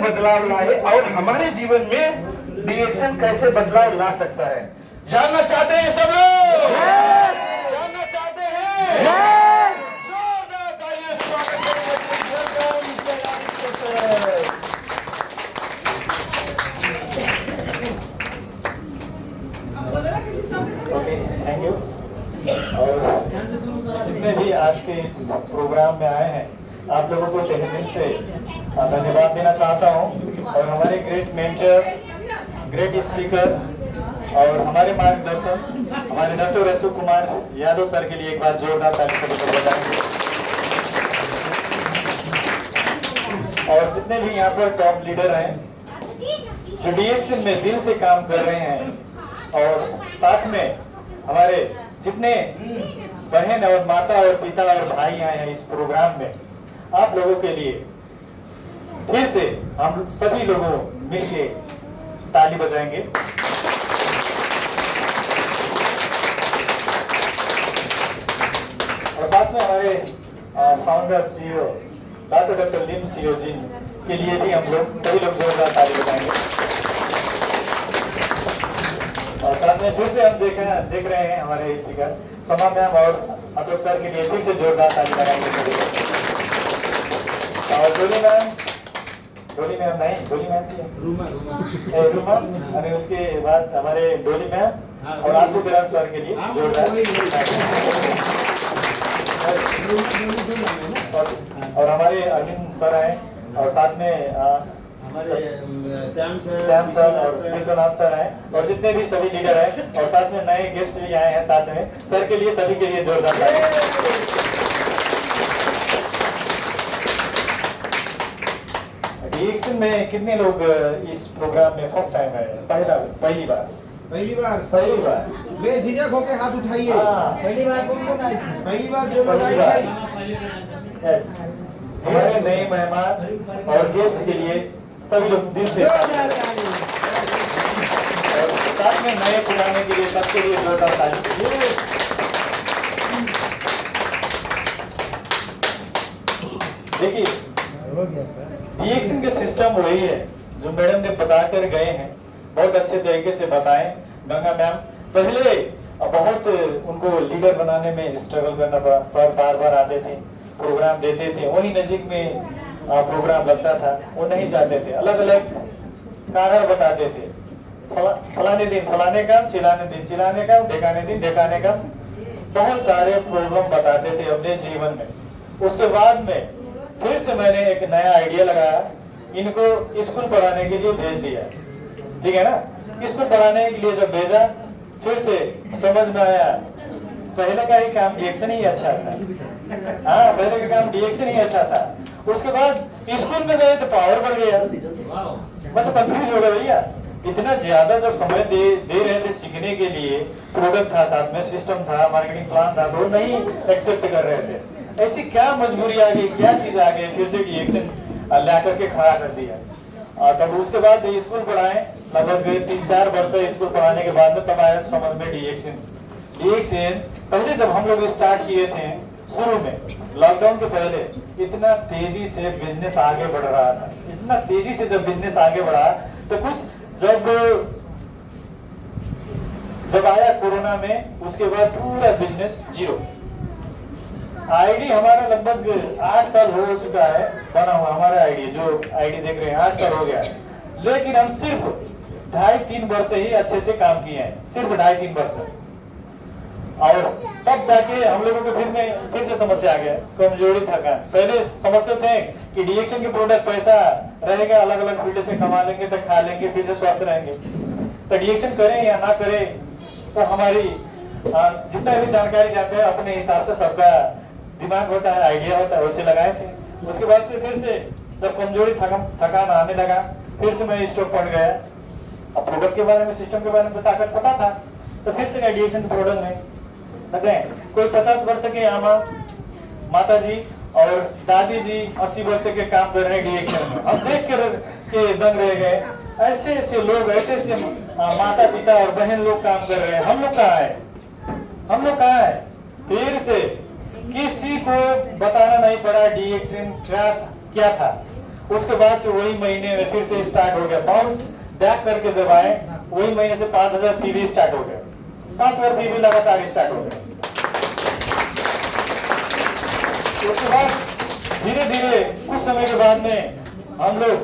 बदलाव लाए और हमारे जीवन में डीएक्शन कैसे बदलाव ला सकता है, जानना चाहते हैं सब लोग? जानना चाहते हैं? जोरदार तालियों से स्वागत करें। Okay, thank you. और जितने भी आज के इस प्रोग्राम में आए हैं, आप लोगों को तहे दिल से धन्यवाद देना चाहता हूं। और हमारे ग्रेट मेंटर, ग्रेट स्पीकर और हमारे मार्गदर्शन हमारे डॉक्टर रसू कुमार यादव सर के लिए एक बार जोरदार ताली से बजाएंगे। और जितने भी यहाँ पर टॉप लीडर हैं जो डीएक्शन में दिल से काम कर रहे हैं, और साथ में हमारे जितने बहन और माता और पिता और भाई आए हैं इस प्रोग्राम में, आप लोगों के लिए फिर से हम सभी लोगों मिलके ताली बजाएंगे। और साथ में हमारे फाउंडर सीईओ डॉक्टर लिम सीईओ जी के लिए भी हम लोग सभी लोग जोरदार ताली बजाएंगे। और साथ में फिर से हम देख रहे हैं हमारे स्पीकर समा मैम और अशोक सर के लिए फिर से जोरदार ताली लगाएंगे सभी लोग। और डोली मैम नहीं, डोली मैम थी रूमा, अरे उसके बाद हमारे डोली मैम और आंसू किरण सर के लिए जोरदार। और हमारे अरविंद सर आए और साथ में हमारे श्याम सर और विश्वनाथ सर आए और जितने भी सभी लीडर हैं, और साथ में नए गेस्ट भी आए हैं साथ में, सर के लिए सभी के लिए जोरदार। डीएक्शन में कितने लोग इस प्रोग्राम में फर्स्ट टाइम आए? पहली बार बेझिझक होके हाथ उठाइए। पहली बार जो हमारे नए मेहमान और गेस्ट के लिए सभी लोग दिल से, और साथ में नए पुराने के लिए सबके लिए जोरदार ताली। देखिए डीएक्शन के सिस्टम वही है जो मैडम ने बता कर गए हैं, बहुत अच्छे तरीके से बताएं। गंगा मैम पहले बहुत उनको लीडर बनाने में स्ट्रगल करना पड़ा, सर बार बार आते थे, प्रोग्राम देते थे, वही नजीक में प्रोग्राम लगता था, वो नहीं जाते थे, अलग अलग कारण बताते थे, फलाने दिन फलाने काम, चिल्लाने दिन चिल्लाने काम, ढेकाने दिन ढेकाने काम, बहुत सारे प्रॉब्लम बताते थे अपने जीवन में। उसके बाद में फिर से मैंने एक नया आइडिया लगाया, इनको स्कूल पढ़ाने के लिए भेज दिया, ठीक है ना। स्कूल पढ़ाने के लिए जब भेजा, फिर से समझ में आया पहले का ही काम डीएक्शन ही अच्छा था। हाँ, पहले का काम डीएक्शन ही अच्छा था। उसके बाद स्कूल में गए तो पावर बढ़ गया, मतलब कंफ्यूज हो गया भैया। इतना ज्यादा जब समय दे रहे थे सीखने के लिए, प्रोडक्ट था साथ में, सिस्टम था, मार्केटिंग प्लान था, तो नहीं एक्सेप्ट कर रहे थे। ऐसी क्या मजबूरी आ गई, क्या चीज आ गई, फिर से डीएक्शन ला करके खड़ा कर दिया। तब उसके बाद स्कूल पढ़ाए, लगभग 3-4 वर्ष स्कूल पढ़ाने के बाद में तब आया समझ में डीएक्शन। पहले जब हम लोग स्टार्ट किए थे शुरू में, लॉकडाउन के पहले, इतना तेजी से बिजनेस आगे बढ़ रहा था, इतना तेजी से जब बिजनेस आगे बढ़ा, तो कुछ जब आया कोरोना में, उसके बाद पूरा बिजनेस जीरो। आईडी हमारा लगभग 8 साल हो चुका है बना हुआ, हमारा आईडी जो आईडी देख रहे हैं 8 साल हो गया है, लेकिन हम सिर्फ 2.5-3 वर्ष ही अच्छे से काम किए हैं, सिर्फ 2.5-3 वर्ष। और तब जाके हम लोगों को फिर से समस्या आ गया, कमजोरी थकान। पहले समझते थे कि डीएक्शन के प्रोडक्ट पैसा रहेगा, अलग अलग फील्ड से कमा लेंगे तो खा लेंगे, फिर से स्वस्थ रहेंगे। तो डीएक्शन करें या ना करें, तो हमारी जितना भी जानकारी जाते हैं अपने हिसाब से सबका दिमाग होता है, आइडिया होता है, वैसे लगाए थे। उसके बाद से फिर से जब कमजोरी थकान आने लगा, फिर से मैं स्टॉक पड़ गया। अब प्रोडक्ट के बारे में, सिस्टम के बारे में ताकत पता था, तो फिर से डीएक्शन प्रोडक्ट में लगे। कोई 50 वर्ष के माता जी और दादी जी 80 वर्ष के काम कर रहे हैं डीएक्शन में, हम देख के दंग रह गए। ऐसे लोग, ऐसे माता पिता और बहन लोग काम कर रहे हैं, हम लोग कहाँ है? फिर से किसी को बताना नहीं पड़ा डीएक्शन क्या था। उसके बाद से वही महीने में फिर से स्टार्ट हो गया, बाउंस बैक करके जब आए वही महीने से 5000 पीवी स्टार्ट हो गया, 5000 पीवी लगातार स्टार्ट हो गया। उसके बाद धीरे धीरे कुछ समय के बाद में हम लोग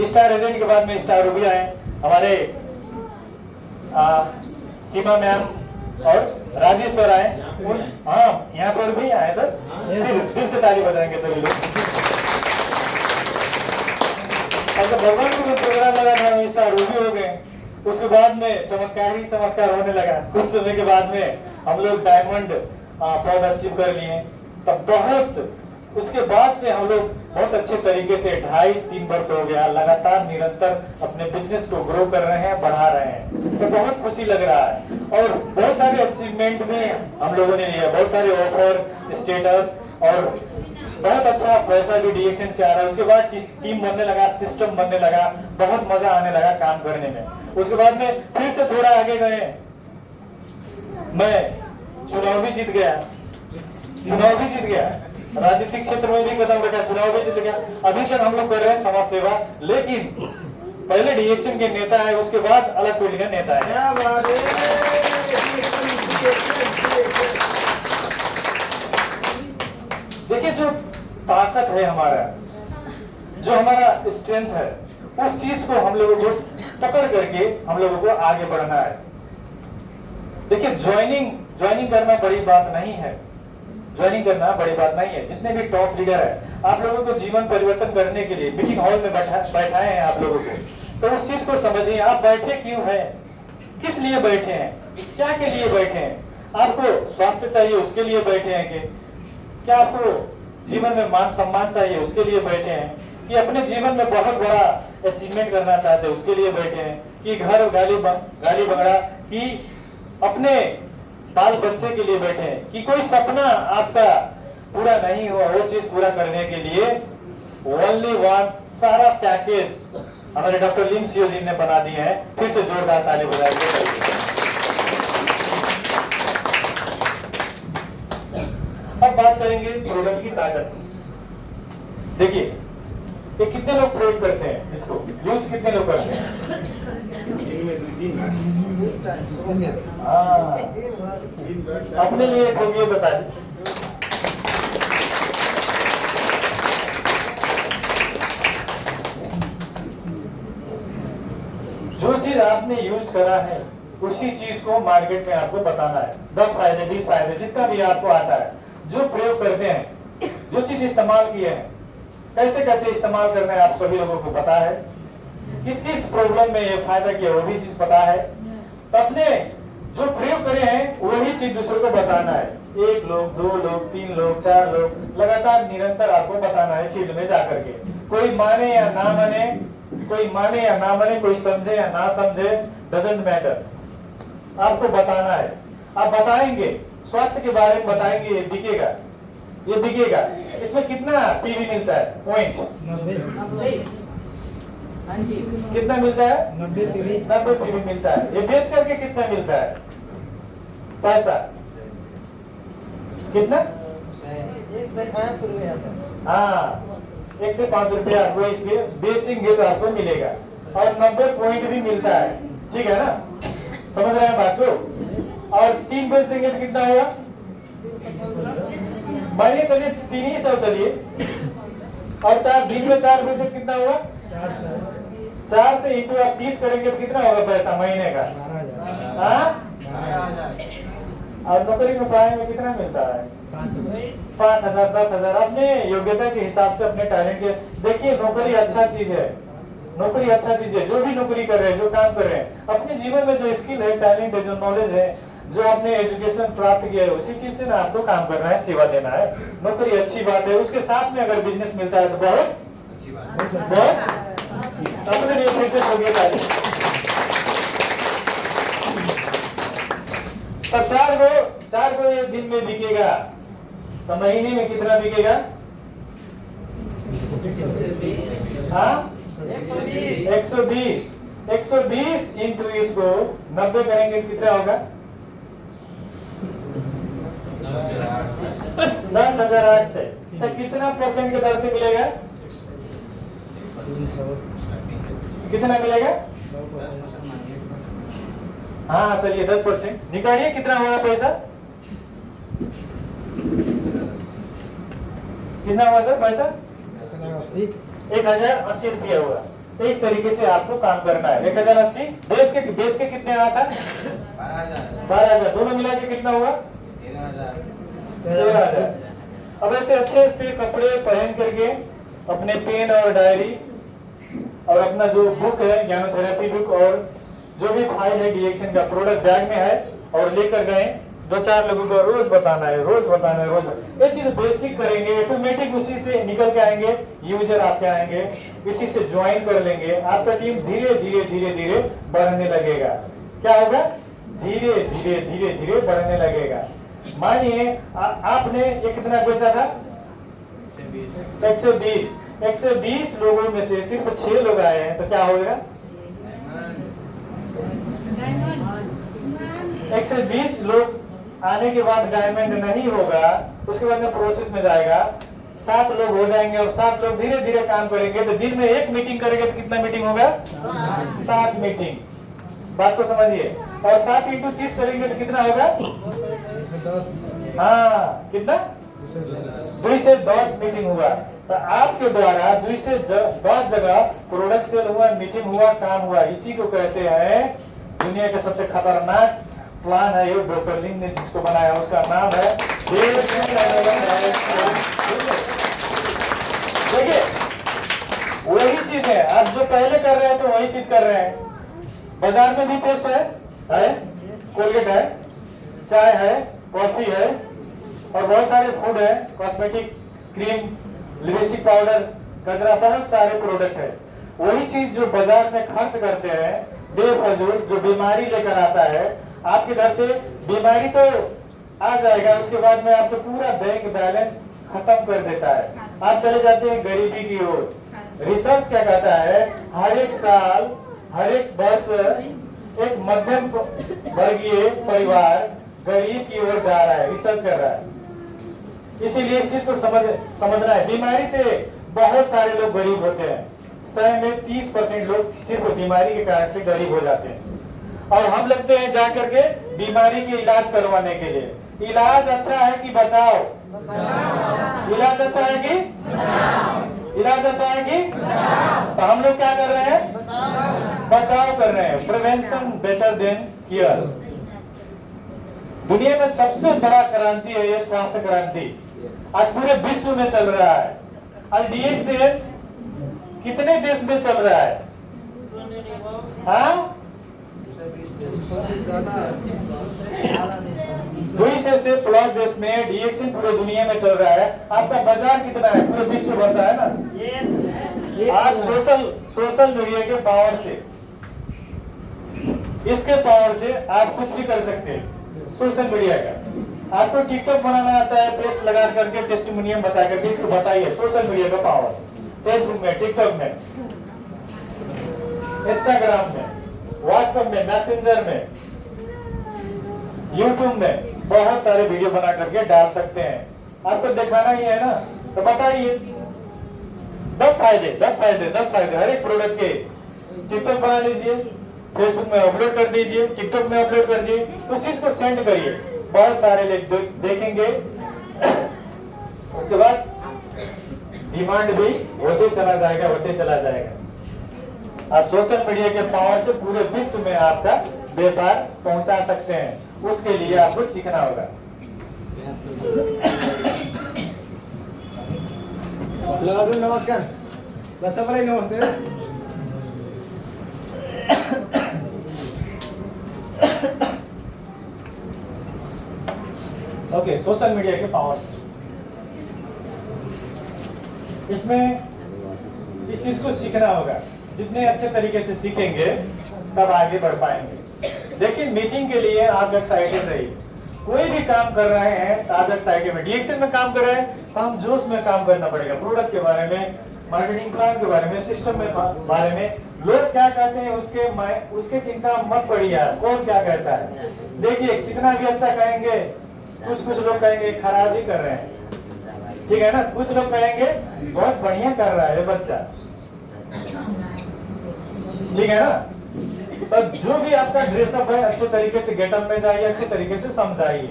स्टार एजेंट के बाद में स्टार रूबी आए, हमारे सीमा मैम और राजेश सर आए, हाँ यहाँ पर भी आए सर, फिर से ताली बजाएंगे सभी लोग। भगवान को प्रोग्राम लगा था स्टार रूबी हो गए, उसके बाद में चमत्कार ही चमत्कार होने लगा। कुछ समय के बाद में हम लोग डायमंड पद अचीव कर लिए, तब बहुत उसके बाद से हम लोग बहुत अच्छे तरीके से 2.5-3 वर्ष हो गया लगातार निरंतर अपने बिजनेस को ग्रो कर रहे हैं, बढ़ा रहे हैं, तो बहुत खुशी लग रहा है। और बहुत सारे अचीवमेंट भी हम लोगों ने लिया, बहुत सारे ऑफर, स्टेटस और बहुत अच्छा पैसा भी डीएक्शन से आ रहा है। उसके बाद टीम बनने लगा, सिस्टम बनने लगा, बहुत मजा आने लगा काम करने में। उसके बाद में फिर से थोड़ा आगे गए, मैं चुनाव भी जीत गया, राजनीतिक क्षेत्र में भी कदम रखा, चुनाव भी जीत गया। अभी तक हम लोग कर रहे हैं समाज सेवा, लेकिन पहले डीएक्शन के नेता है, उसके बाद अलग पीढ़ी का नेता है। देखिए जो ताकत है हमारा, जो हमारा स्ट्रेंथ है, उस चीज को हम लोगों को पकड़ करके हम लोगों को आगे बढ़ना है। देखिए ज्वाइनिंग करना बड़ी बात नहीं है, ज्वाइनिंग करना बड़ी बात नहीं है। जितने भी टॉप लीडर है आप लोगों को जीवन परिवर्तन करने के लिए मीटिंग हॉल में बैठाए हैं आप लोगों को, तो उस चीज को समझिए, आप बैठे क्यों हैं, किस लिए बैठे हैं, क्या के लिए बैठे हैं। आपको स्वास्थ्य चाहिए उसके लिए बैठे हैं कि क्या आपको जीवन में मान सम्मान चाहिए उसके लिए बैठे हैं, कि अपने जीवन में बहुत बड़ा अचीवमेंट करना चाहते हैं उसके लिए बैठे हैं, कि घर गाली बंगड़ा, कि अपने बाल बच्चे के लिए बैठे हैं, कि कोई सपना आपका पूरा नहीं हुआ वो चीज पूरा करने के लिए ओनली वन सारा पैकेज हमारे डॉक्टर लिम सियो जी ने बना दिए हैं। फिर से जोरदार ताली बजाएंगे। अब बात करेंगे प्रोडक्ट की ताकत। देखिए ये कितने लोग प्रयोग करते हैं, इसको यूज कितने लोग करते हैं? हाँ, अपने लिए तो ये बता दें। जो चीज आपने यूज करा है उसी चीज को मार्केट में आपको बताना है। 10 फायदे 20 फायदे जितना भी आपको आता है, जो प्रयोग करते हैं, जो चीज इस्तेमाल किए हैं, कैसे कैसे इस्तेमाल करना है आप सभी लोगों को पता है, किस किस प्रॉब्लम में ये फायदा किया वो भी चीज पता है। तो अपने जो प्रयोग करे हैं वही चीज दूसरों को बताना है। 1 लोग 2 लोग 3 लोग 4 लोग लगातार निरंतर आपको बताना है फील्ड में जाकर के। कोई माने या ना माने, कोई समझे या ना समझे, डजंट मैटर, आपको बताना है। आप बताएंगे, स्वास्थ्य के बारे में बताएंगे, ये बिकेगा। इसमें कितना पीवी मिलता है? पॉइंट 90 कितना मिलता है? 90 पीवी मिलता है। ये बेच करके कितना मिलता है पैसा? कितना? 1 से 5 रुपया। हाँ, 1 से 5 रुपया आपको इसके बेचेंगे तो आपको मिलेगा, और 90 पॉइंट भी मिलता है। ठीक है ना, समझ रहे हैं बात को? और 3 बेच देंगे तो कितना होगा? मानिए चलिए 300 चलिए, और 4 दिन में 4 बेचे कितना हुआ? 4 से इंटू आप 30 करेंगे तो कितना होगा पैसा महीने का? 12,000। और नौकरी में पाए में कितना मिलता है? 5,000 10,000 अपने योग्यता के हिसाब से, अपने टैलेंट के। देखिए नौकरी अच्छा चीज है, जो भी नौकरी कर रहे हैं, जो काम कर रहे हैं, अपने जीवन में जो स्किल है, टैलेंट है, जो नॉलेज है, जो आपने एजुकेशन प्राप्त किया है, उसी चीज से ना आपको काम करना है, सेवा देना है। नौकरी अच्छी बात है, उसके साथ में अगर बिजनेस मिलता है तो बहुत अच्छी बात है। अपने लिए फिर से हो गया तो 4 गो ये दिन में बिकेगा तो महीने में कितना बिकेगा? 120 इंटू इसको 90 करेंगे कितना होगा? 10,800। तो कितना % के दर से मिलेगा? कितना मिलेगा? हाँ चलिए 10% निकालिए, कितना हुआ पैसा? कितना हुआ सर पैसा? 1080 रुपया हुआ। तो इस तरीके से आपको काम करना है। 1080 बेच के कितने आया था? 12,000। दोनों मिला के कितना हुआ? 13,000। अब ऐसे अच्छे से कपड़े पहन करके अपने पेन और डायरी और अपना जो बुक है ज्ञानोथेरेपी बुक और जो भी फाइल है डीएक्शन का प्रोडक्ट बैग में है और लेकर गए। 2-4 लोगों को रोज बताना है, रोज बताना है, रोज। ये चीज बेसिक करेंगे, ऑटोमेटिक उसी से निकल के आएंगे, यूजर आपके आएंगे, इसी से ज्वाइन कर लेंगे। आपका टीम धीरे धीरे धीरे धीरे बढ़ने लगेगा। क्या होगा? धीरे धीरे धीरे धीरे बढ़ने लगेगा। मानिए आपने ये कितना बेचा था? 120 लोगों में से सिर्फ 6 लोग आए हैं, तो क्या होगा? 120 लोग आने के बाद डायमंड नहीं होगा, उसके बाद में प्रोसेस में जाएगा। 7 लोग हो जाएंगे और 7 लोग धीरे धीरे काम करेंगे तो दिन में 1 मीटिंग करेंगे तो कितना मीटिंग होगा? 7 मीटिंग। बात तो समझिए। और 7 × 30 करेंगे तो कितना होगा? हाँ कितना? 2 से 10 मीटिंग हुआ। तो आपके द्वारा 2 से 10 जगह प्रोडक्ट सेल हुआ, मीटिंग हुआ, काम हुआ। इसी को कहते हैं दुनिया का सबसे खतरनाक प्लान है। ये डॉक्टर लिन ने जिसको बनाया उसका नाम है देखिए वही चीज है। आप जो पहले कर रहे हैं तो वही चीज कर रहे हैं। बाजार में भी पेस्ट है, कोलगेट है, चाय है, कॉफी है और बहुत सारे फूड है, कॉस्मेटिक, क्रीम, लिपस्टिक पाउडर, गजरा, बहुत सारे प्रोडक्ट है। वही चीज जो बाजार में खर्च करते हैं बेफजूल, जो बीमारी लेकर आता है। आपके घर से बीमारी तो आ जाएगा, उसके बाद में आपको पूरा बैंक बैलेंस खत्म कर देता है। आप चले जाते हैं गरीबी की ओर। रिसर्च क्या कहता है? हर एक साल, हर एक वर्ष एक मध्यम वर्गीय परिवार गरीब की ओर जा रहा है, रिसर्च कर रहा है। इसीलिए इस चीज को समझना है। बीमारी से बहुत सारे लोग गरीब होते हैं। 100 में 30% लोग सिर्फ बीमारी के कारण से गरीब हो जाते हैं और हम लगते हैं जाकर के बीमारी के इलाज करवाने के लिए। इलाज अच्छा है कि बचाओ? इलाज अच्छा है कि इलाज अच्छा है कि तो हम लोग क्या कर रहे हैं? बचाव कर रहे हैं। Prevention better than cure. दुनिया में सबसे बड़ा क्रांति है ये स्वास्थ्य क्रांति। आज पूरे विश्व में चल रहा है। आज डीएक्स कितने देश में चल रहा है? हाँ 200 से प्लस देश में डीएक्शन पूरे दुनिया में चल रहा है। आपका बाजार कितना है? पूरे विश्व भरता है ना। आज सोशल मीडिया के पावर से, इसके पावर से आप कुछ भी कर सकते हैं। सोशल मीडिया का आपको टिकटॉक बनाना आता है, टेस्ट लगा करके टेस्टिमोनियम बता करके इसको बताइए। सोशल मीडिया का पावर फेसबुक में, टिकटॉक में, इंस्टाग्राम में, व्हाट्सएप में, मैसेंजर में, यूट्यूब में बहुत सारे वीडियो बना करके डाल सकते हैं। आपको दिखाना ही है ना, तो बताइए 10 फायदे हर एक प्रोडक्ट के। टिकटॉक बना लीजिए, फेसबुक में अपलोड कर दीजिए, टिकटॉक में अपलोड कर दिए, उस चीज को सेंड करिए। बहुत सारे लोग देखेंगे। उसके बाद डिमांड भी होते चला जाएगा। आज सोशल मीडिया के पावर से पूरे विश्व में आपका व्यापार पहुंचा सकते हैं। उसके लिए आपको सीखना होगा। नमस्कार, सबलाई नमस्ते। ओके, सोशल मीडिया के पावर से इसमें इस चीज को सीखना होगा। जितने अच्छे तरीके से सीखेंगे तब आगे बढ़ पाएंगे। देखिए मीटिंग के लिए आप एक्साइटेड रहिए। कोई भी काम कर रहे हैं तो आप एक्साइटेड में, डीएक्शन में काम कर रहे हैं तो हम जोश में काम करना पड़ेगा। प्रोडक्ट के बारे में, मार्केटिंग प्लान के बारे में, सिस्टम में बारे में लोग क्या कहते हैं उसके चिंता मत पड़िए। कौन क्या कहता है देखिए, कितना भी अच्छा कहेंगे, कुछ लोग कहेंगे खराब ही कर रहे हैं, ठीक है ना। कुछ लोग कहेंगे बहुत बढ़िया कर रहा है बच्चा, ठीक है ना। तो जो भी आपका ड्रेसअप है अच्छे तरीके से गेटअप में जाइए, अच्छे तरीके से समझाइए।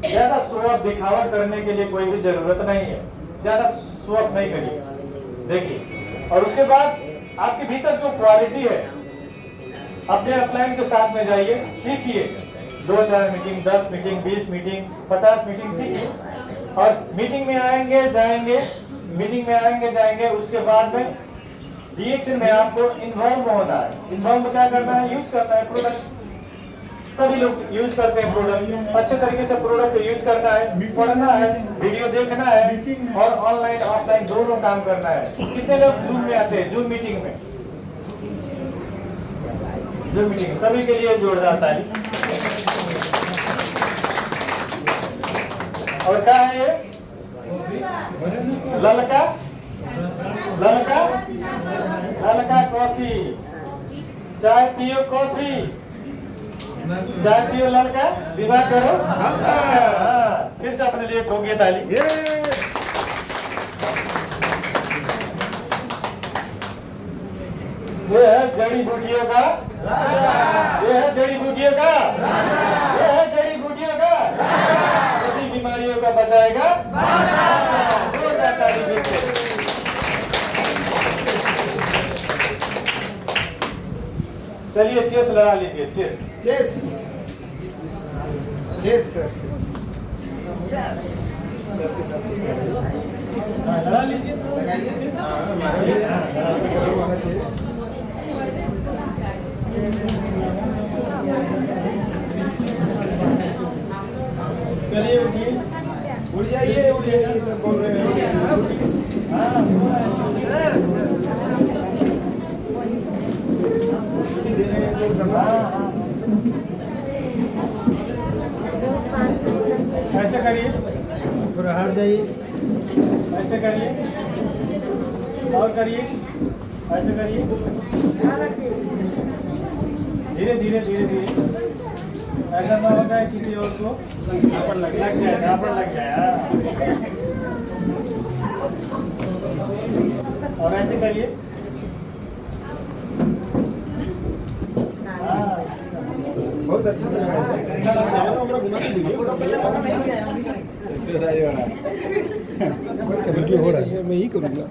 ज्यादा शो ऑफ दिखावा करने के लिए कोई भी जरूरत नहीं है, ज्यादा शो ऑफ नहीं करिए। देखिए, और उसके बाद आपके भीतर जो क्वालिटी है अपने अपलाइन के साथ में जाइए, सीखिए। 2-4 मीटिंग, 10 मीटिंग, 20 मीटिंग, 50 मीटिंग सीखिए। और मीटिंग में आएंगे जाएंगे, मीटिंग में आएंगे जाएंगे, उसके बाद में डीएक्शन में आपको इन्वॉल्व होना है। इन्वॉल्व क्या करना है? यूज करना है प्रोडक्ट। सभी लोग यूज करते हैं प्रोडक्ट, अच्छे तरीके से प्रोडक्ट यूज करना है, पढ़ना है, वीडियो देखना है, और ऑनलाइन ऑफलाइन दोनों काम करना है। कितने लोग जूम में आते हैं? जूम मीटिंग में, जूम मीटिंग सभी के लिए जोड़ जाता है। और क्या है ये? ललका ललका ललका कॉफी। चाय पियो कॉफी, चाय पियो ललका, विवाह करो। फिर से अपने लिए ठोकिए ताली। ये है जड़ी बूटियों का, ये है जड़ी बूटियों का, ये है जड़ी बूटियों का, सभी बीमारियों का बचाएगा। चलिए चेस लड़ा लीजिए। Chess chess chess sir, sir के साथ लड़ा लीजिए। चेस। चलिए उठिए, उठ जाइए, उठ जाइए, सब बोल रहे हैं। ऐसे करिए, थोड़ा हट जाइए, ऐसे करिए, और करिए, ऐसे करिए, धीरे धीरे धीरे धीरे। ऐसा ना हो जाए किसी और को लग जाए, यहाँ पर लग जाए। और ऐसे करिए। बहुत अच्छा लग रहा है। एक्सरसाइज हो रहा है, वीडियो हो रहा है, मैं ही करूँगा।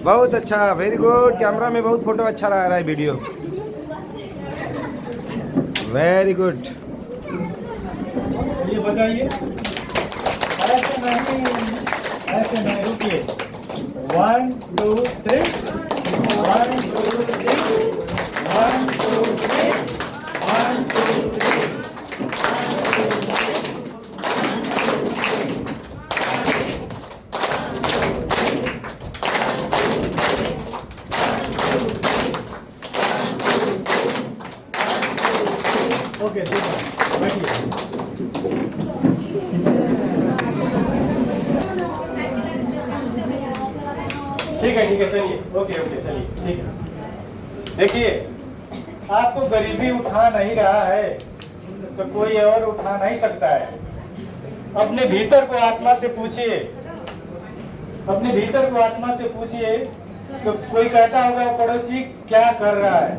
बहुत अच्छा, वेरी गुड। कैमरा में बहुत फोटो अच्छा आ रहा है, वीडियो वेरी गुड। ये बताइए, ऐसे नहीं, रुकिए। 1 2 3, 1 2 3, 1 2 3, 1 2 3। ओके, बैठिए। ठीक है, चलिए। ओके, चलिए, ठीक है। देखिए, आपको गरीबी उठा नहीं रहा है तो कोई और उठा नहीं सकता है। अपने भीतर को आत्मा से पूछिए, अपने भीतर को आत्मा से पूछिए। तो कोई कहता होगा पड़ोसी क्या कर रहा है,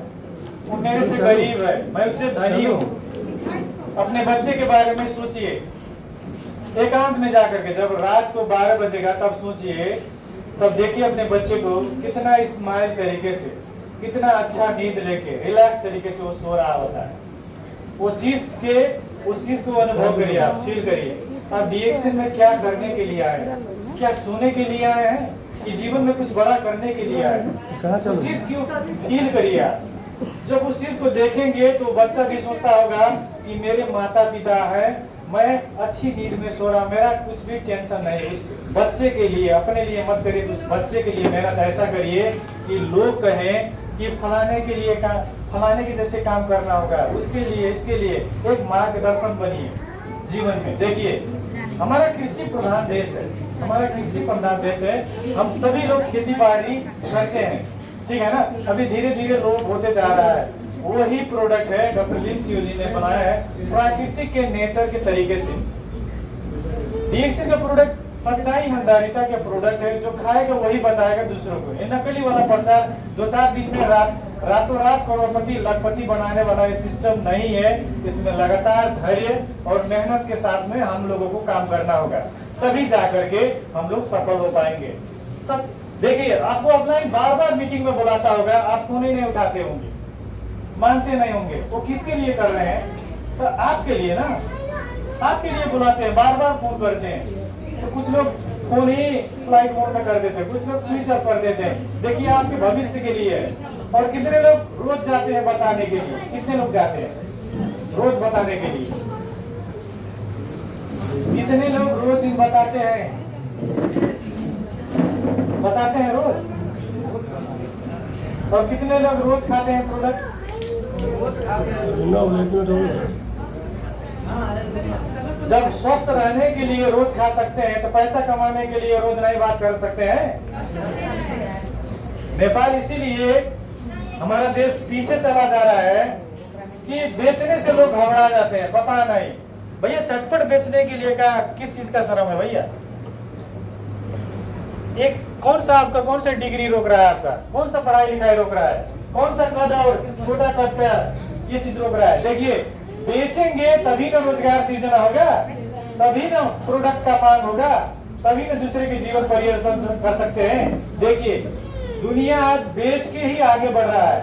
वो मेरे से गरीब है, मैं उससे धनी हूँ। अपने बच्चे के बारे में सोचिए, एकांत में जाकर के, जब रात को 12 बजेगा तब सोचिए, तब देखिए अपने बच्चे को कितना स्माइल तरीके से, कितना अच्छा नींद लेके रिलैक्स तरीके से वो सो रहा होता है। उस चीज को अनुभव करिए, आप फील करिए। आप डीएक्शन में क्या करने के लिए आए हैं? क्या सोने के लिए आए हैं कि जीवन में कुछ बड़ा करने के लिए आए हैं? उस चीज को फील करिए आप। जब उस चीज को देखेंगे तो बच्चा भी सोचता होगा कि मेरे माता पिता है, मैं अच्छी नींद में सो रहा, मेरा कुछ भी टेंशन नहीं। उस बच्चे के लिए, अपने लिए मत करिए, उस बच्चे के लिए मेहनत ऐसा करिए कि लोग कहें कि फलाने के लिए फलाने के जैसे काम करना होगा। उसके लिए, इसके लिए एक मार्गदर्शन बनिए जीवन में। देखिए, हमारा कृषि प्रधान देश है, हमारा कृषि प्रधान देश है। हम सभी लोग खेती बाड़ी करते हैं, ठीक है ना। अभी धीरे धीरे लोग होते जा रहा है। वही प्रोडक्ट है डॉक्टर लिन सियो जी ने बनाया है, प्राकृतिक के नेचर के तरीके से। डीएक्शन का प्रोडक्ट सच्चाई ईमानदारिता के प्रोडक्ट है, जो खाएगा वही बताएगा दूसरों को। ये नकली वाला प्रचार 2-4 दिन में रातों रात करोड़पति लखपति बनाने वाला ये सिस्टम नहीं है। इसमें लगातार धैर्य और मेहनत के साथ में हम लोगों को काम करना होगा, तभी जाकर के हम लोग सफल हो पाएंगे। सच देखिए, आपको ऑफलाइन बार बार मीटिंग में बुलाता होगा, आप फोन ही नहीं उठाते होंगे, मानते नहीं होंगे। वो किसके लिए कर रहे हैं? तो आपके लिए ना, आपके लिए बुलाते हैं, बार बार फोन करते हैं। तो कुछ लोग फोन ही फ्लाइट मोड में कर देते हैं, कुछ लोग स्विच ऑफ कर देते हैं। देखिए, आपके भविष्य के लिए है। और कितने लोग रोज जाते हैं बताने के लिए? कितने लोग जाते हैं रोज बताने के लिए? कितने लोग रोज बताते हैं? बताते हैं रोज। और कितने लोग रोज खाते हैं प्रोडक्ट? जब स्वस्थ रहने के लिए रोज खा सकते हैं तो पैसा कमाने के लिए रोज नहीं बात कर सकते हैं। नेपाल इसीलिए हमारा देश पीछे चला जा रहा है कि बेचने से लोग घबरा जाते हैं। पता नहीं भैया, चटपट बेचने के लिए का किस चीज का शर्म है भैया? एक कौन सा डिग्री रोक रहा है आपका? कौन सा पढ़ाई लिखाई रोक रहा है? कौन सा कद और छोटा कद पे ये चीज रोक रहा है? देखिए, बेचेंगे तभी ना रोजगार सृजन होगा, तभी ना प्रोडक्ट का मांग होगा, तभी ना दूसरे के जीवन परिवर्तन कर सकते हैं। देखिए, दुनिया आज बेच के ही आगे बढ़ रहा है।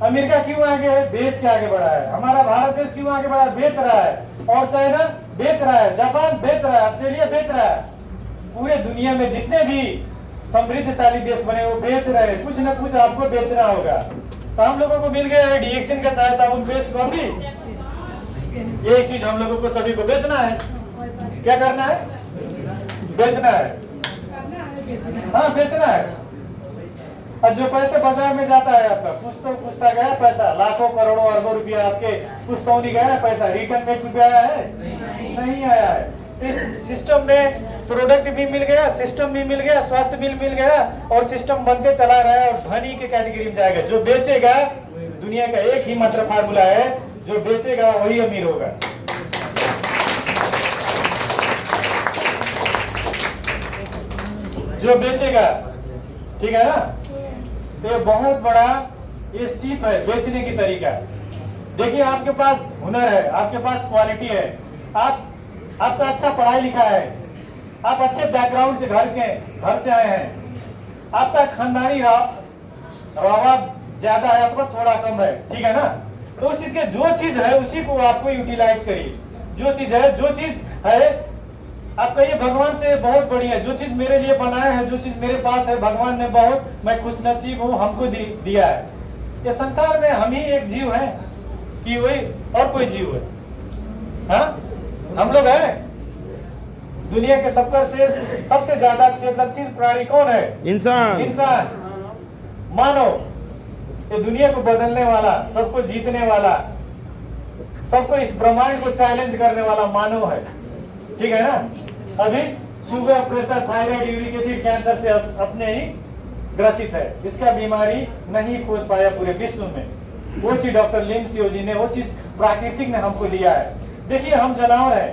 अमेरिका क्यों आगे है? बेच के आगे बढ़ा है। हमारा भारत देश क्यों आगे बढ़ा है? बेच रहा है। और चाइना बेच रहा है, जापान बेच रहा है, ऑस्ट्रेलिया बेच रहा है। पूरे दुनिया में जितने भी समृद्धशाली देश बने वो बेच रहे हैं। कुछ न कुछ आपको बेचना होगा। तो हम लोगों को मिल गया है डीएक्सिन का चाय, साबुन, पेस्ट, कॉफी। ये चीज हम लोगों को सभी को बेचना है। क्या करना है? बेचना है। हाँ, बेचना है। और जो पैसे बाजार में जाता है आपका, कुछ तो पूछता गया पैसा, लाखों करोड़ों अरबों रुपया आपके कुछ तो नहीं गया पैसा, रिटर्न में कुछ आया है? नहीं आया है। इस सिस्टम में प्रोडक्ट भी मिल गया, सिस्टम भी मिल गया, स्वास्थ्य बिल मिल गया, और सिस्टम बनते चला रहा है और धनी के कैटेगरी में जाएगा। जो बेचेगा, दुनिया का एक ही मात्र फार्मूला है, जो बेचेगा वही अमीर होगा। जो बेचेगा, ठीक है ना? तो ये बहुत बड़ा ये सीप है बेचने की तरीका। देखिए, आपके पास हुनर है, आपके पास क्वालिटी है, आपका अच्छा पढ़ाई लिखा है, आप अच्छे बैकग्राउंड से घर से आए हैं, आपका खानदानी रवाब ज्यादा है, आपका थोड़ा कम है, ठीक है ना? तो उस चीज के जो चीज है उसी को आपको यूटिलाइज करिए। जो चीज है आपका ये भगवान से बहुत बड़ी है। जो चीज मेरे लिए बनाया है, जो चीज मेरे पास है, भगवान ने बहुत, मैं खुशनसीब हूँ, हमको दिया है। ये संसार में हम ही एक जीव है कि वही और कोई जीव है? हाँ, हम लोग हैं। दुनिया के सबसे ज्यादा चेतनशील प्राणी कौन है? इंसान, मानव। ये दुनिया को बदलने वाला, सबको जीतने वाला, सबको इस ब्रह्मांड को चैलेंज करने वाला मानव है, ठीक है ना? अभी sugar, pressure, thyroid, uric acid, cancer से अपने ही ग्रसित है। इसका बीमारी नहीं खोज पाया पूरे विश्व में। वो चीज डॉक्टर लिन सियोजी ने, वो चीज प्राकृतिक ने हमको दिया है। देखिए, हम जानवर है।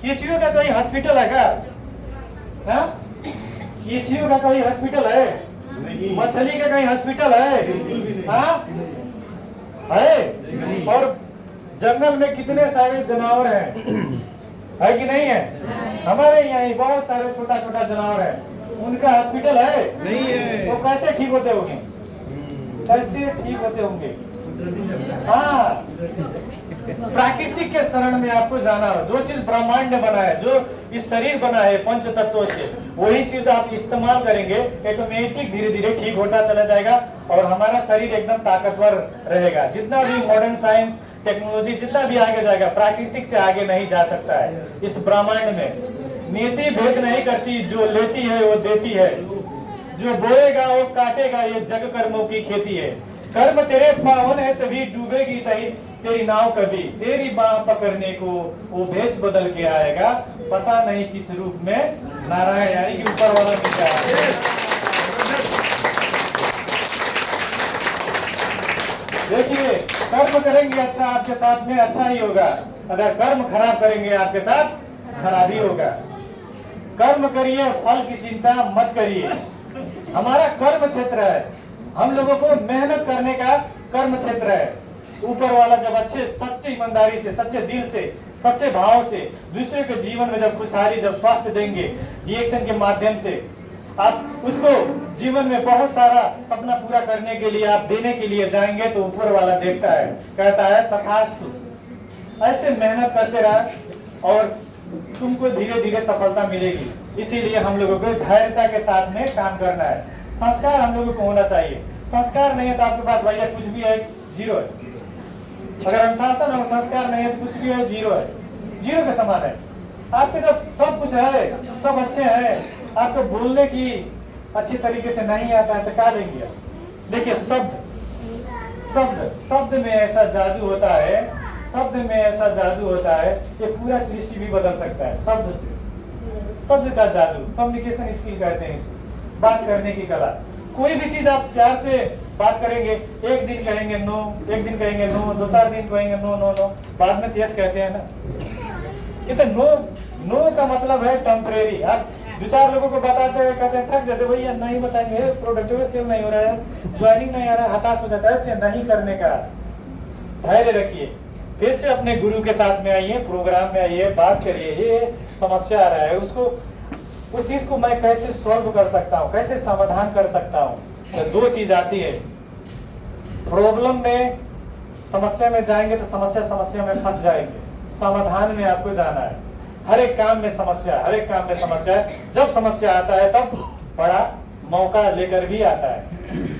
कीचड़ों का कोई हॉस्पिटल है क्या? कीचड़ों का कोई हॉस्पिटल है? मछली का कहीं हॉस्पिटल है? हाँ है। और जंगल में कितने सारे जानवर हैं, है कि नहीं है? हमारे यहाँ बहुत सारे छोटा छोटा जानवर है, उनका हॉस्पिटल है? नहीं है। वो कैसे ठीक होते होंगे? कैसे ठीक होते होंगे? हाँ, प्राकृतिक के शरण में आपको जाना हो। जो चीज ब्रह्मांड ने बना है, जो इस शरीर बना है पंच तत्वों से, वही चीज आप इस्तेमाल करेंगे, ऑटोमेटिक धीरे धीरे ठीक होता चला जाएगा और हमारा शरीर एकदम ताकतवर रहेगा। जितना भी मॉडर्न साइंस टेक्नोलॉजी जितना भी आगे जाएगा, प्राकृतिक से आगे नहीं जा सकता है। इस ब्रह्मांड में नीति भेद नहीं करती, जो लेती है वो देती है, जो बोएगा वो काटेगा, ये जग कर्मों की खेती है। कर्म तेरे पावन है, सभी डूबेगी सही तेरी नाव कभी, तेरी बाह पकड़ने को वो भेष बदल के आएगा, पता नहीं किस रूप में, नारायण यानी कि ऊपर वाला मिल जाएगा। देखिए, कर्म करेंगे अच्छा आपके साथ में अच्छा ही होगा, अगर कर्म खराब करेंगे आपके साथ खराब ही होगा। कर्म करिए, फल की चिंता मत करिए। हमारा कर्म क्षेत्र है, हम लोगों को मेहनत करने का कर्म क्षेत्र है। ऊपर वाला जब अच्छे सच्चे ईमानदारी से, सच्चे दिल से, सच्चे भाव से दूसरे के जीवन में जब खुशहाली, जब स्वास्थ्य देंगे डीएक्शन के माध्यम से, आप उसको जीवन में बहुत सारा सपना पूरा करने के लिए, आप देने के लिए जाएंगे तो ऊपर वाला देखता है, कहता है तथास्तु। ऐसे मेहनत करते रह और तुमको धीरे धीरे सफलता मिलेगी। इसीलिए हम लोगों को धैर्यता के साथ में काम करना है। संस्कार हम लोगों को होना चाहिए। संस्कार नहीं है तो आपके पास भैया कुछ भी है, जीरो है। अगर अनुशासन और संस्कार नहीं है तो कुछ भी है, जीरो है, जीरो के समान है। आपके जब सब कुछ है, सब अच्छे हैं, आपको बोलने की अच्छी तरीके से नहीं आता है तो क्या देंगे? देखिए शब्द में ऐसा जादू होता है, शब्द में ऐसा जादू होता है कि पूरा सृष्टि भी बदल सकता है शब्द से। शब्द का जादू, कम्युनिकेशन स्किल कहते हैं इसको, बात करने की कला। कोई भी चीज आप प्यार से बात करेंगे, एक दिन कहेंगे नो, एक दिन कहेंगे नो, 2-4 दिन कहेंगे नो नो नो, बाद में यस कहते हैं ना। ये तो नो का मतलब है टेम्परेरी। आप 2-4 लोगों को बताते हैं, कहते हैं थक जाते, भैया नहीं बताएंगे, प्रोडक्ट सेल नहीं हो रहा है, ज्वाइनिंग नहीं आ रहा है, हताश हो जाता है। ऐसे नहीं करने का धैर्य रखिए, फिर से अपने गुरु के साथ में आइए, प्रोग्राम में आइए, बात करिए। ये समस्या आ रहा है, उसको उस चीज को मैं कैसे सॉल्व कर सकता हूँ, कैसे समाधान कर सकता हूँ। तो 2 चीज आती है। प्रॉब्लम में, समस्या में जाएंगे तो समस्या में फंस जाएंगे। समाधान में आपको जाना है। हर एक काम में समस्या, हर एक काम में समस्या है। जब समस्या आता है तब बड़ा मौका लेकर भी आता है।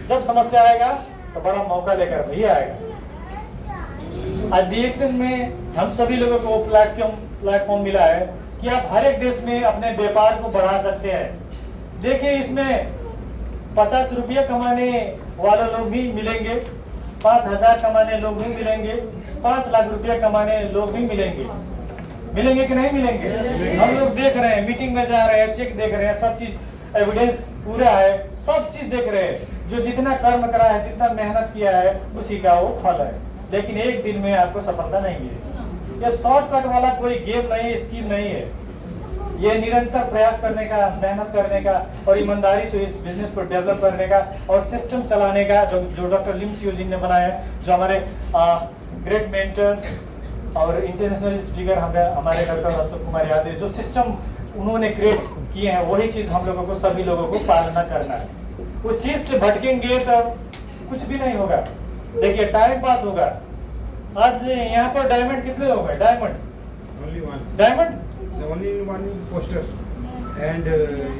जब समस्या आएगा तो बड़ा मौका लेकर भी आएगा। आज डीएक्शन में हम सभी लोगों को प्लेटफॉर्म मिला है कि आप हर एक देश में अपने व्यापार को बढ़ा सकते हैं। देखिए इसमें 50 रुपये कमाने वाले लोग भी मिलेंगे, 5,000 कमाने लोग भी मिलेंगे, 5 लाख रुपया कमाने लोग भी मिलेंगे। मिलेंगे कि नहीं मिलेंगे? हम लोग देख रहे हैं, मीटिंग में जा रहे हैं, चेक देख रहे हैं, सब चीज एविडेंस पूरा है, सब चीज देख रहे हैं। जो जितना कर्म करा है, जितना मेहनत किया है, उसी का वो फल है। लेकिन एक दिन में आपको सफलता नहीं मिलेगी। ये शॉर्टकट वाला कोई गेम नहीं है, स्कीम नहीं है। ये निरंतर प्रयास करने का, मेहनत करने का और ईमानदारी से इस बिजनेस को डेवलप करने का और सिस्टम चलाने का, जो डॉक्टर लिम चियो जी ने बनाया है, जो हमारे ग्रेट मेंटर और इंटरनेशनल स्पीकर हमारे डॉक्टर अशोक कुमार यादव, जो सिस्टम उन्होंने क्रिएट किए हैं, वही चीज हम लोगों को, सभी लोगों को पालना करना है। उस चीज से भटकेंगे तो कुछ भी नहीं होगा। देखिए टाइम पास होगा। आज यहाँ पर डायमंड कितने लोग हैं? Diamond Only one poster and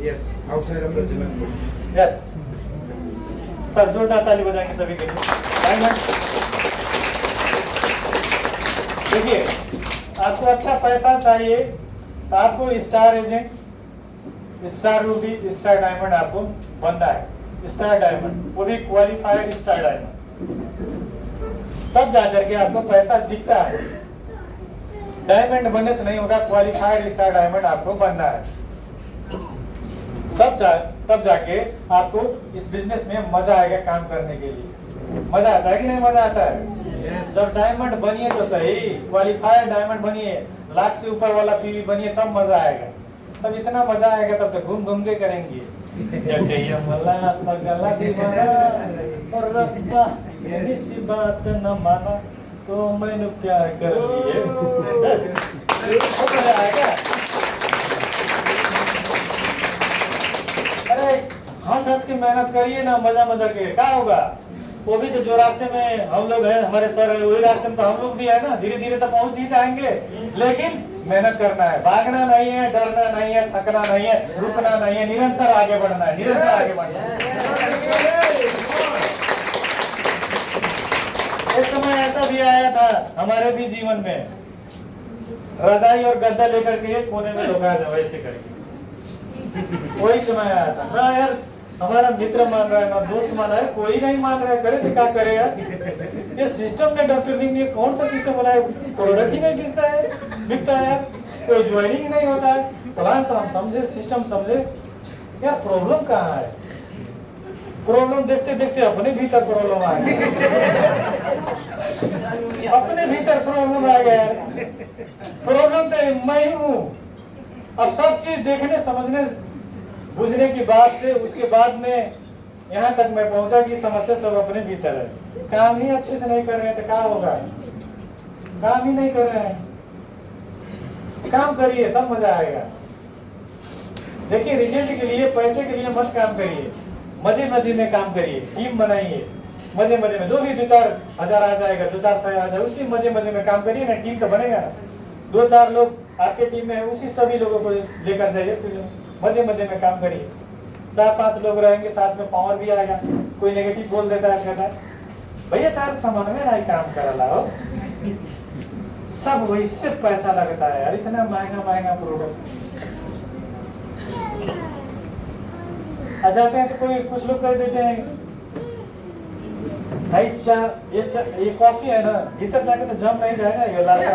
yes, outside of the general. Yes sir, जोरदार ताली बजाएंगे सभी के लिए। डायमंड देखिए, आपको अच्छा पैसा चाहिए तो आपको star agent, star Ruby, star diamond आपको बनना है। स्टार डायमंड, वो भी क्वालिफाइड स्टार डायमंड, तब जाकर के आपको पैसा दिखता है। डायमंड बनने से नहीं होगा, क्वालिफाइड स्टार डायमंड आपको बनना है। तब जाके आपको इस बिजनेस में मजा आएगा काम करने के लिए। मजा आता है कि नहीं मजा आता है? जब डायमंड बनिए तो सही, क्वालिफाइड डायमंड बनिए, लाख से ऊपर वाला पीवी बनिए, तब मजा आएगा। तब इतना मजा आएगा, तब तो घूम घूम के करेंगे। बात न माना तो मैंने क्या कर लिए। अरे हंस के मेहनत करिए ना, मजा के क्या होगा? वो भी तो जो रास्ते में हम लोग हैं, हमारे सर है, वही रास्ते में तो हम लोग भी है ना। धीरे धीरे तो पहुंच ही जाएंगे, लेकिन मेहनत करना है, भागना नहीं है, डरना नहीं है, थकना नहीं है, रुकना नहीं है, निरंतर आगे बढ़ना है, निरंतर आगे बढ़ना है। एक समय ऐसा भी आया था हमारे भी जीवन में, रजाई और गद्दा लेकर के कोने में लुका था वैसे करके। वही समय आया था ना यार, हमारा मित्र मान रहा है ना दोस्त मान रहा है, कोई नहीं मान रहा है, करे तो क्या करे यार। ये सिस्टम में डॉक्टर लिम ने कौन सा सिस्टम बनाया? प्रोडक्ट ही नहीं बिकता है यार, कोई ज्वाइनिंग नहीं होता है। प्लान तो हम समझे, सिस्टम समझे, यार प्रॉब्लम कहाँ है? प्रॉब्लम देखते देखते अपने भीतर प्रॉब्लम आ गया। अपने भीतर प्रॉब्लम आ गया। प्रॉब्लम तो मैं हूँ, अब सब चीज देखने समझने बुझने की बात से उसके बाद में यहाँ तक मैं पहुंचा कि समस्या सब अपने भीतर है। काम ही अच्छे से नहीं कर रहे हैं तो क्या होगा? काम ही नहीं कर रहे हैं, काम करिए तब मजा आएगा। देखिए रिजल्ट के लिए पैसे के लिए मत काम करिए, मजे मजे में काम करिए, टीम बनाइए, मजे मजे में जो भी 2-4 हजार आ जाएगा, 2-4 सौ आ जाएगा, उसी मजे मजे में काम करिए ना, टीम तो बनेगा ना। 2-4 लोग आपके टीम में है, उसी सभी लोगों को लेकर जाइए, फिर मजे मजे में काम करिए। 4-5 लोग रहेंगे साथ में, पावर भी आएगा। कोई नेगेटिव बोल देता है, कहता है भैया तार समन्वय नहीं काम करा हो, सब वैसे पैसा लगता है यार, इतना महंगा महंगा प्रोडक्ट। आ जाते हैं तो कोई कुछ लोग कर देते हैं भाई ये कॉफी है ना, भीतर जाके तो जम नहीं जाएगा, ये लाता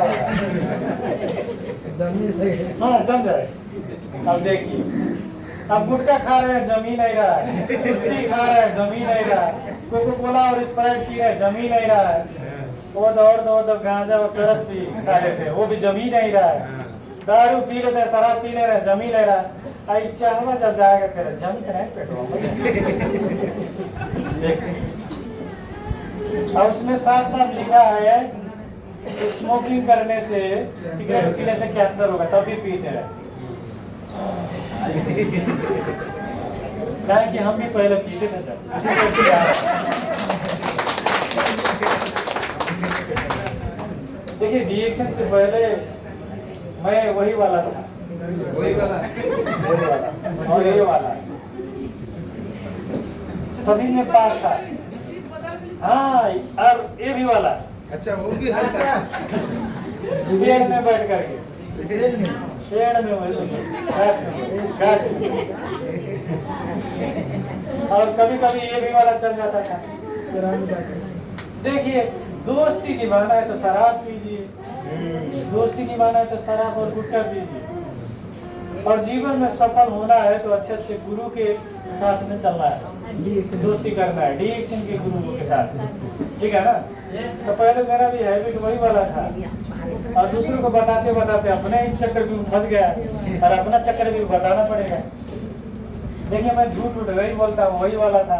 हाँ जम जाए। अब देखिए अब गुटखा खा रहे हैं, जमी नहीं रहा है, छुट्टी खा रहे हैं, जमी नहीं रहा है, कोको कोला और स्प्राइट पी रहे हैं, जमी नहीं रहा है, वो दौड़ गांजा और चरस भी खा लेते हैं, वो भी जमी नहीं रहा है, दारू पी लेते हैं, शराब पी ले रहे हैं, जमी नहीं रहा। आई चाहवा जब जाएगा फिर जमी तो नहीं पेट। और उसमें साफ साफ लिखा है स्मोकिंग करने से, सिगरेट पीने से कैंसर होगा, तभी पीते हैं। कि हम भी पहले पीते थे सर, देखिए रिएक्शन से पहले मैं वही वाला था, वही वाला और ये वाला सभी में पास था। हाँ और ये भी वाला, अच्छा वो भी हल्का पेड़ में बैठ करके, पेड़ में गाछ में। और कभी कभी ये भी वाला चल जाता था। देखिए दोस्ती की माना है तो शराब पीजिए, दोस्ती की माना है तो शराब और गुटखा पीजिए, और जीवन में सफल होना है तो अच्छे अच्छे गुरु के साथ में चलना है, दोस्ती करना है डीएक्शन के गुरु के साथ, ठीक है ना। तो पहले मेरा भी हैबिट वही वाला था, और दूसरों को बताते बताते अपने ही चक्कर में फंस गया, और अपना चक्कर भी बताना पड़ेगा। देखिए मैं झूठ उठ वही बोलता हूँ, वही वाला था।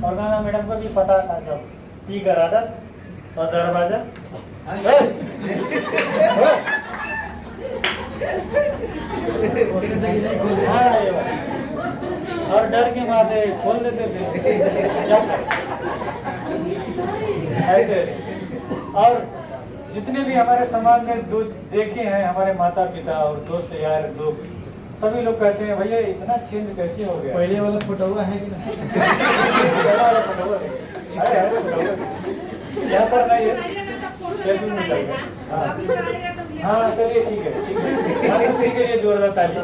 और गाना मैडम को भी पता था, जब पी कर आदत और दरवाजा और डर के मारे खोल देते थे ऐसे। और जितने भी हमारे समाज में देखे हैं हमारे माता पिता और दोस्त यार लोग, सभी लोग कहते हैं भैया इतना चेंज कैसे हो गया। पहले वाला फोटो है कि यहाँ पर नहीं है, कैसे नहीं चलेगा। हाँ चलिए ठीक है, ठीक है, उसी के लिए जोरदार ताली।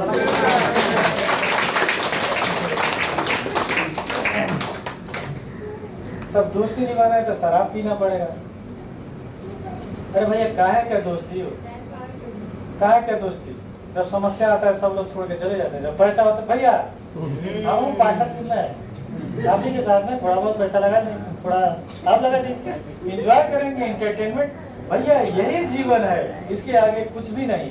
तब दोस्ती निभाना है तो शराब पीना पड़ेगा। अरे भैया काहे क्या दोस्ती हो, काहे क्या दोस्ती। जब समस्या आता है सब लोग छोड़ के चले जाते हैं, जब पैसा होता है भैया हम पार्टनरशिप में है, आप ही के साथ में थोड़ा बहुत पैसा लगा दें, थोड़ा आप लगा दें, एंजॉय करेंगे, एंटरटेनमेंट। भैया यही जीवन है, इसके आगे कुछ भी नहीं।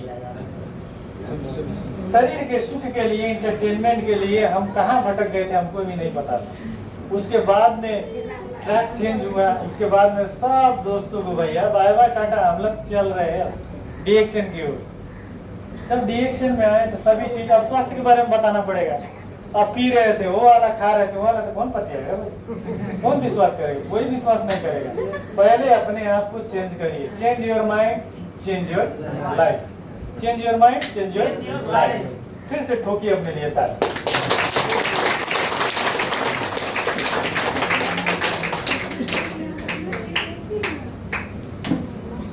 शरीर के सुख के लिए, एंटरटेनमेंट के लिए हम कहाँ भटक गए थे हमको भी नहीं पता था। उसके बाद में ट्रैक चेंज हुआ, उसके बाद में सब दोस्तों को भैया बाय बाय टाटा, हम लोग चल रहे हैं डीएक्शन की ओर। जब डीएक्शन में आए तो सभी चीज, अब स्वास्थ्य के बारे में बताना पड़ेगा। आप पी रहे थे वो वाला, खा रहे थे वो वाला, तो कौन पतिएगा भाई, कौन विश्वास करेगा, कोई विश्वास नहीं करेगा। पहले अपने आप को चेंज करिए। Change your mind, change your life, change your mind, change your life. फिर से ठोकिए अपने लिए ताली।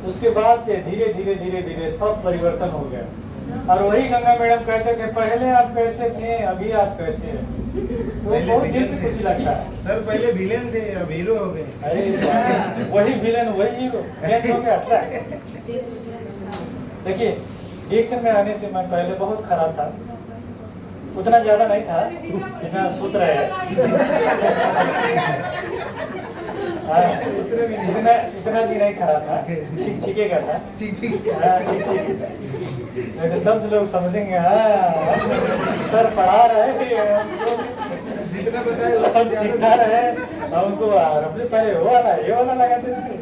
उसके बाद से धीरे धीरे धीरे धीरे सब परिवर्तन हो गया। और वही गंगा मैडम कहते थे पहले आप कैसे थे अभी आप कैसे हैं, तो बहुत दिल से खुशी लगता है। सर पहले विलेन थे अब हीरो हो गए। अरे वही विलेन वही हीरो चेंज हो गया। अच्छा देखिए डीएक्शन में आने से मैं पहले बहुत खराब था, उतना ज्यादा नहीं था जितना सोच रहे हैं। हाँ, उतने भी नहीं। इतना भी नहीं खराब था, ठीक ठीक ही करता। ठीक ठीक हाँ, ठीक ठीक। नहीं तो सब लोग समझेंगे हाँ सर पढ़ा रहे हैं हमको, जितना बताए उससे सब ज्यादा सिखा रहे हैं, हम उनको रफली पहले वो वाला ये वाला लगाते थे।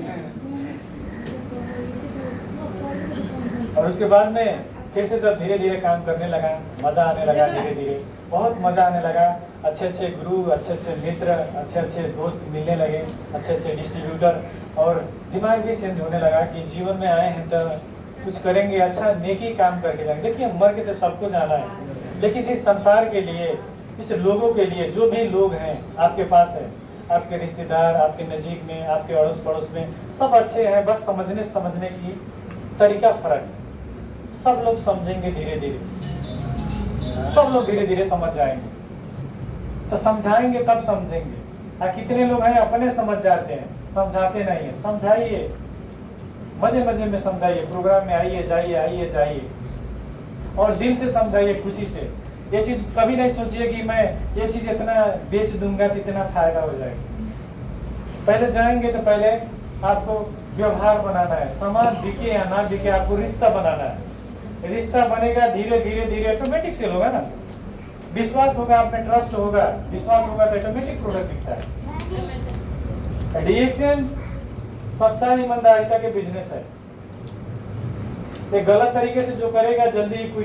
और उसके बाद में फिर से जब धीरे धीरे काम करने लगा, मजा आने लगा, धीरे धीरे बहुत मजा आने लगा। अच्छे अच्छे गुरु, अच्छे अच्छे मित्र, अच्छे अच्छे दोस्त मिलने लगे, अच्छे अच्छे डिस्ट्रीब्यूटर, और दिमाग भी चेंज होने लगा कि जीवन में आए हैं तो कुछ करेंगे, अच्छा नेकी काम करके जाएंगे। देखिए मर के तो सबको जाना है, लेकिन इस संसार के लिए, इस लोगों के लिए, जो भी लोग हैं आपके पास है, आपके रिश्तेदार, आपके नजीक में, आपके अड़ोस पड़ोस में, सब अच्छे हैं, बस समझने की तरीका फर्क है। सब लोग समझेंगे धीरे धीरे, सब लोग धीरे धीरे समझ जाएंगे। तो समझाएंगे तब समझेंगे। कितने लोग हैं अपने समझ जाते हैं, समझाते नहीं है। समझाइए, मजे मजे में समझाइए, प्रोग्राम में आइए जाइए, और दिल से समझाइए, खुशी से। ये चीज कभी नहीं सोचिए कि मैं ये चीज इतना बेच दूंगा तो इतना फायदा हो जाएगा। पहले जाएंगे तो पहले आपको व्यवहार बनाना है, सामान बिके या ना बिके, आपको रिश्ता बनाना है। रिश्ता बनेगा धीरे धीरे धीरे, ऑटोमेटिक सेल होगा ना। विश्वास होगा, आप में ट्रस्ट होगा, विश्वास होगा तो ऑटोमेटिक प्रोडक्ट दिखता है। डीएक्सएन सच्चाई ईमानदारिता के बिजनेस है। ये गलत तरीके से जो करेगा जल्दी ही क्विट